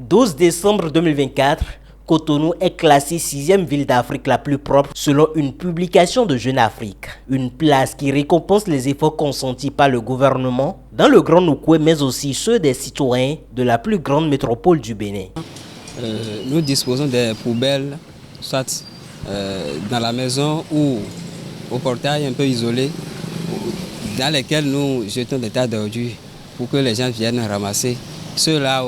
12 décembre 2024, Cotonou est classée 6e ville d'Afrique la plus propre selon une publication de Jeune Afrique. Une place qui récompense les efforts consentis par le gouvernement dans le Grand Noukoué, mais aussi ceux des citoyens de la plus grande métropole du Bénin. Nous disposons des poubelles, soit dans la maison ou au portail un peu isolé, dans lesquels nous jetons des tas d'ordures pour que les gens viennent ramasser. Ceux-là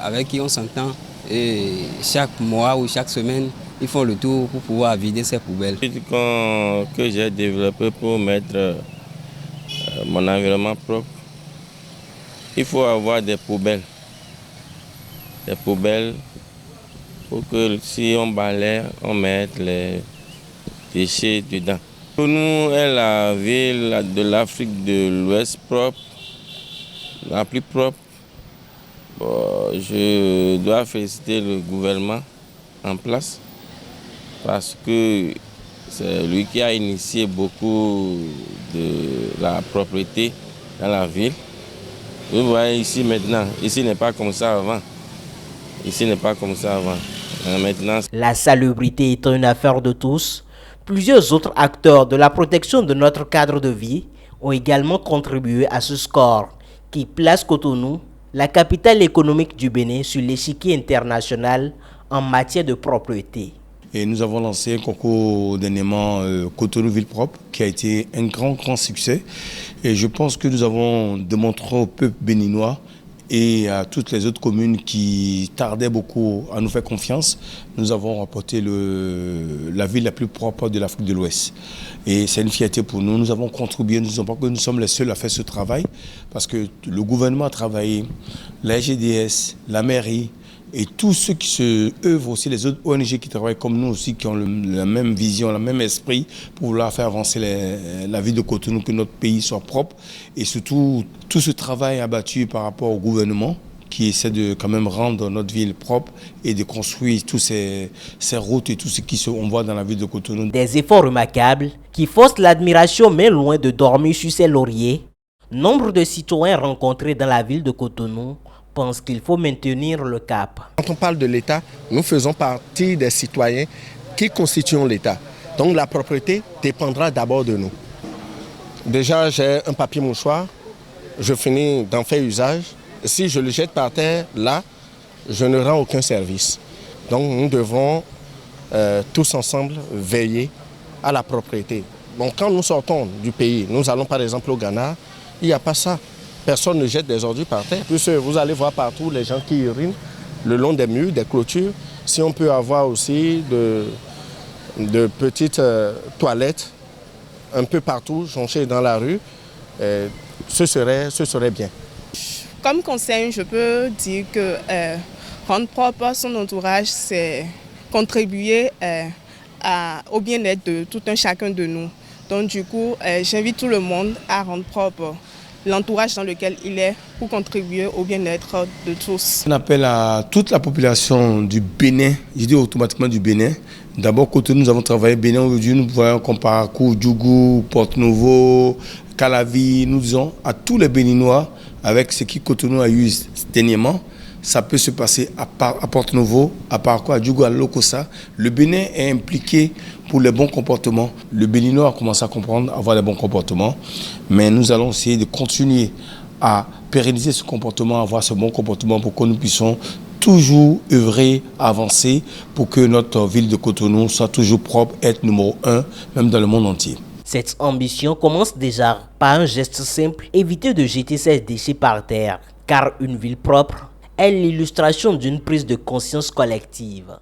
avec qui on s'entend, et chaque mois ou chaque semaine, ils font le tour pour pouvoir vider ces poubelles. Que j'ai développé pour mettre mon environnement propre, il faut avoir des poubelles. Des poubelles pour que si on balaie, on mette les déchets dedans. Nous est la ville de l'Afrique de l'Ouest propre, la plus propre. Bon, je dois féliciter le gouvernement en place parce que c'est lui qui a initié beaucoup de la propreté dans la ville. Vous voyez ici maintenant, ici n'est pas comme ça avant. Ici n'est pas comme ça avant. Maintenant, la salubrité étant une affaire de tous, plusieurs autres acteurs de la protection de notre cadre de vie ont également contribué à ce score qui place Cotonou, la capitale économique du Bénin, sur l'échiquier international en matière de propreté. Et nous avons lancé un concours dernièrement Cotonou Ville Propre qui a été un grand succès. Et je pense que nous avons démontré au peuple béninois et à toutes les autres communes qui tardaient beaucoup à nous faire confiance, nous avons remporté la ville la plus propre de l'Afrique de l'Ouest. Et c'est une fierté pour nous. Nous avons contribué, nous ne disons pas que nous sommes les seuls à faire ce travail, parce que le gouvernement a travaillé, la GDS, la mairie, et tous ceux qui se œuvrent aussi, les autres ONG qui travaillent comme nous aussi, qui ont la même vision, le même esprit pour vouloir faire avancer la vie de Cotonou, que notre pays soit propre. Et surtout, tout ce travail abattu par rapport au gouvernement qui essaie de quand même rendre notre ville propre et de construire toutes ces routes et tout ce qu'on voit dans la ville de Cotonou. Des efforts remarquables qui forcent l'admiration, mais loin de dormir sur ses lauriers. Nombre de citoyens rencontrés dans la ville de Cotonou pense qu'il faut maintenir le cap. Quand on parle de l'État, nous faisons partie des citoyens qui constituent l'État. Donc la propriété dépendra d'abord de nous. Déjà, j'ai un papier mouchoir, je finis d'en faire usage. Si je le jette par terre, là, je ne rends aucun service. Donc nous devons tous ensemble veiller à la propriété. Donc quand nous sortons du pays, nous allons par exemple au Ghana, il n'y a pas ça. Personne ne jette des ordures par terre. Puisque vous allez voir partout les gens qui urinent le long des murs, des clôtures. Si on peut avoir aussi de petites toilettes un peu partout, jonchées dans la rue, ce serait bien. Comme conseil, je peux dire que rendre propre son entourage, c'est contribuer au bien-être de tout un chacun de nous. Donc du coup, j'invite tout le monde à rendre propre l'entourage dans lequel il est pour contribuer au bien-être de tous. On appelle à toute la population du Bénin, je dis automatiquement du Bénin. D'abord, côté nous avons travaillé Bénin aujourd'hui, nous voyons qu'on parcourt Djougou, Porte-Novo, Calavi, nous disons à tous les Béninois, avec ce qui Cotonou a eu dernièrement, ça peut se passer à Porte-Novo, à Parcours, à Djougou, à Lokossa. Le Bénin est impliqué pour les bons comportements. Le Béninois a commencé à comprendre, à avoir les bons comportements. Mais nous allons essayer de continuer à pérenniser ce comportement, à avoir ce bon comportement pour que nous puissions toujours œuvrer, avancer pour que notre ville de Cotonou soit toujours propre, être numéro 1, même dans le monde entier. Cette ambition commence déjà par un geste simple, éviter de jeter ses déchets par terre, car une ville propre est l'illustration d'une prise de conscience collective.